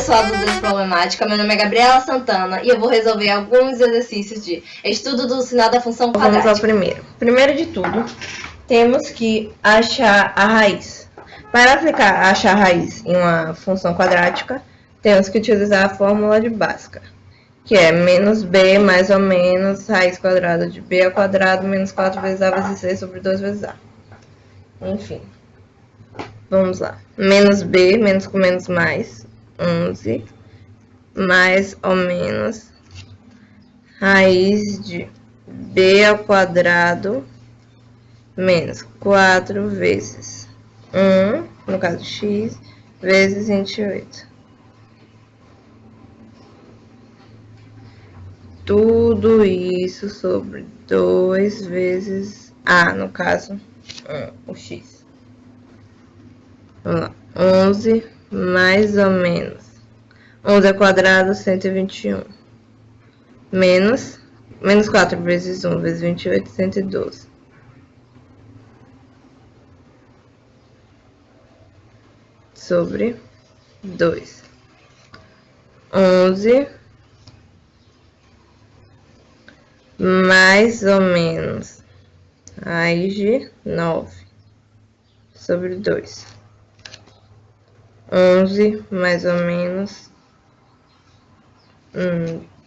sou a Duda de Problemática, meu nome é Gabriela Santana e eu vou resolver alguns exercícios de estudo do sinal da função quadrática. Vamos ao primeiro. Primeiro de tudo, temos que achar a raiz. Para achar a raiz em uma função quadrática, temos que utilizar a fórmula de Bhaskara, que é menos b mais ou menos raiz quadrada de b ao quadrado menos 4 vezes a vezes c sobre 2 vezes a. Enfim, vamos lá. Menos b, menos com menos mais, 11, mais ou menos raiz de b ao quadrado menos 4 vezes 1, no caso x, vezes 28. Tudo isso sobre 2 vezes a, no caso, o x. Vamos lá. 11 mais ou menos 11 ao quadrado, 121. Menos 4 vezes 1 vezes 28, 112. Sobre 2. 11 mais ou menos raiz de 9 sobre 2. 11 mais ou menos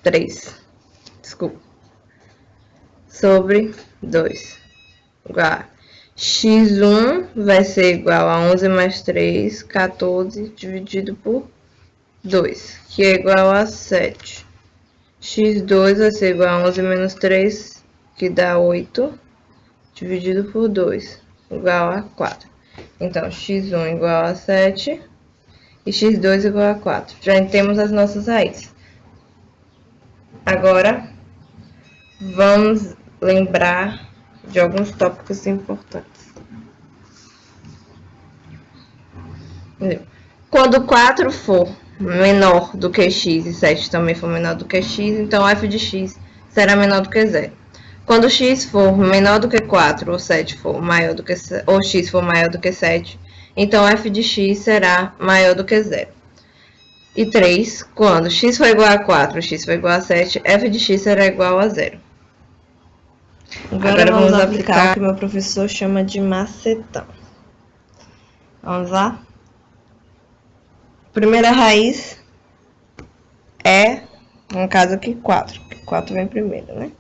3. Desculpa. Sobre 2. Igual a x1 vai ser igual a 11 mais 3, 14, dividido por 2, que é igual a 7. x2 vai ser igual a 11 menos 3, que dá 8, dividido por 2, igual a 4. Então, x1 igual a 7 e x2 igual a 4. Já temos as nossas raízes. Agora, vamos lembrar de alguns tópicos importantes. Quando 4 for menor do que x e 7 também for menor do que x, então f de x será menor do que 0. Quando x for menor do que 4 ou 7 for maior do que ou x for maior do que 7, então f de x será maior do que 0. E 3, quando x for igual a 4 ou x for igual a 7, f de x será igual a 0. Agora vamos aplicar o que meu professor chama de macetão. Vamos lá? Primeira raiz é, no caso aqui, 4. 4 vem primeiro, né?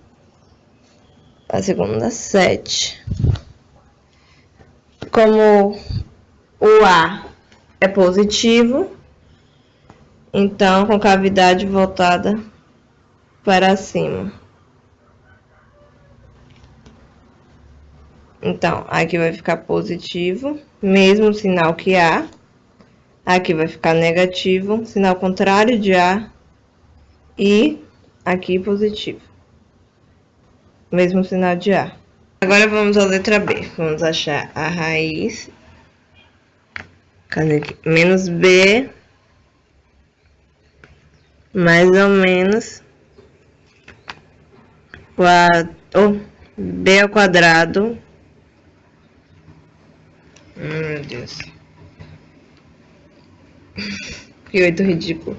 A segunda, 7. Como o A é positivo, então com cavidade voltada para cima. Então, aqui vai ficar positivo, mesmo sinal que A. Aqui vai ficar negativo, sinal contrário de A. E aqui positivo, mesmo sinal de A. Agora vamos à letra B. Vamos achar a raiz. Cadê aqui? Menos B, mais ou menos, B ao quadrado. Meu Deus. Que 8 ridículo.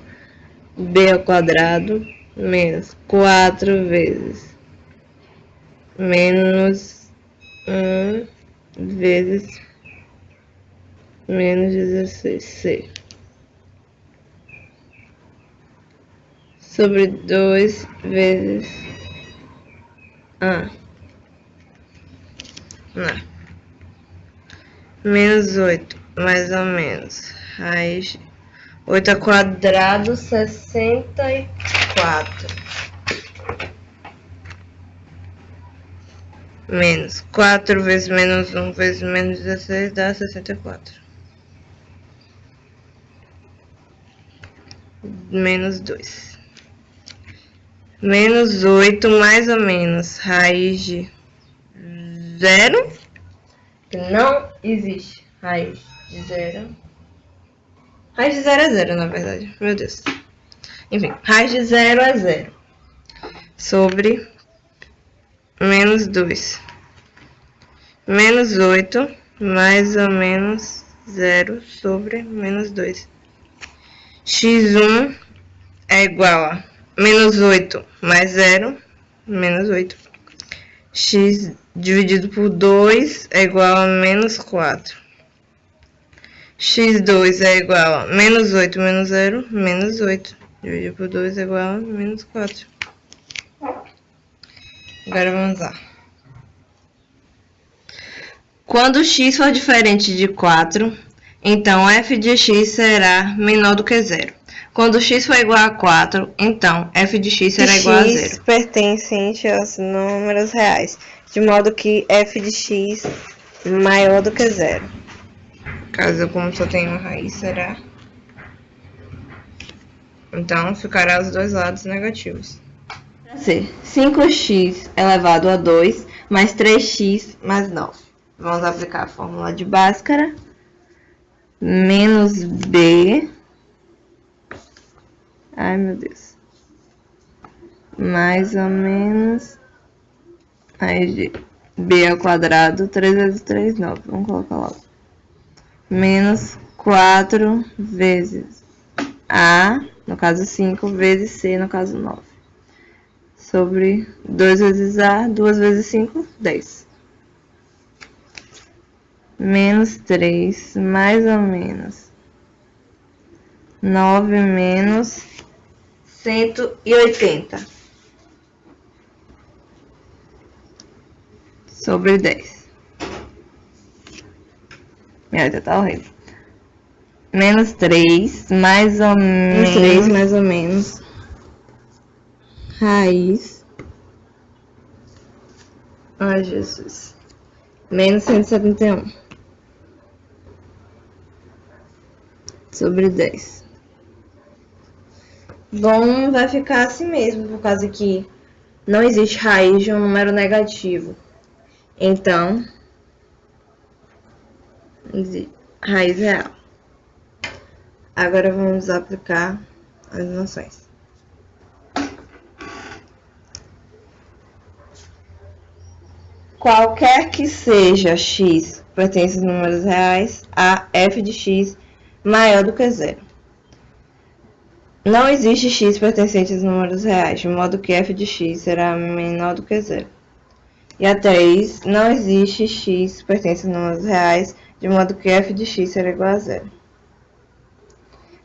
B ao quadrado menos 4 vezes menos 1 vezes menos 16c sobre 2 vezes A. Menos 8, mais ou menos, raiz 8 ao quadrado, 64. Menos 4 vezes menos 1 vezes menos 16 dá 64. Menos 2. Menos 8, mais ou menos, raiz de 0. Não existe raiz de 0. Raiz de 0 é 0, na verdade. Meu Deus. Enfim, raiz de 0 é 0. Sobre menos 2. Menos 8, mais ou menos 0 sobre menos 2. x1 é igual a menos 8 mais 0, menos 8. X dividido por 2 é igual a menos 4. x2 é igual a menos 8 menos 0, menos 8. Dividido por 2 é igual a menos 4. Agora vamos lá. Quando x for diferente de 4, então f de x será menor do que 0. Quando x for igual a 4, então f de x será igual a 0. X pertencente aos números reais, de modo que f de x maior do que 0. Caso como só tem uma raiz, será... Então, ficará os dois lados negativos. Para ser 5x elevado a 2 mais 3x mais 9. Vamos aplicar a fórmula de Bhaskara. Menos b... Ai, meu Deus. Mais ou menos... Aí, b ao quadrado, 3 vezes 3, 9. Vamos colocar logo. Menos 4 vezes a, no caso 5, vezes c, no caso 9. Sobre 2 vezes a, 2 vezes 5, 10. Menos 3, mais ou menos 9 menos 180. Sobre 10. Minha letra tá horrível. Menos 3, mais ou menos. Raiz. Ai, Jesus. Menos 171. Sobre 10. Bom, vai ficar assim mesmo, por causa que não existe raiz de um número negativo. Então, raiz real. Agora vamos aplicar as noções. Qualquer que seja x pertence aos números reais, a f de x maior do que 0. Não existe x pertencente aos números reais, de modo que f de x será menor do que 0. E a 3, não existe x pertence aos números reais, de modo que f de x será igual a 0.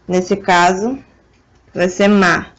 Nesse caso, vai ser má.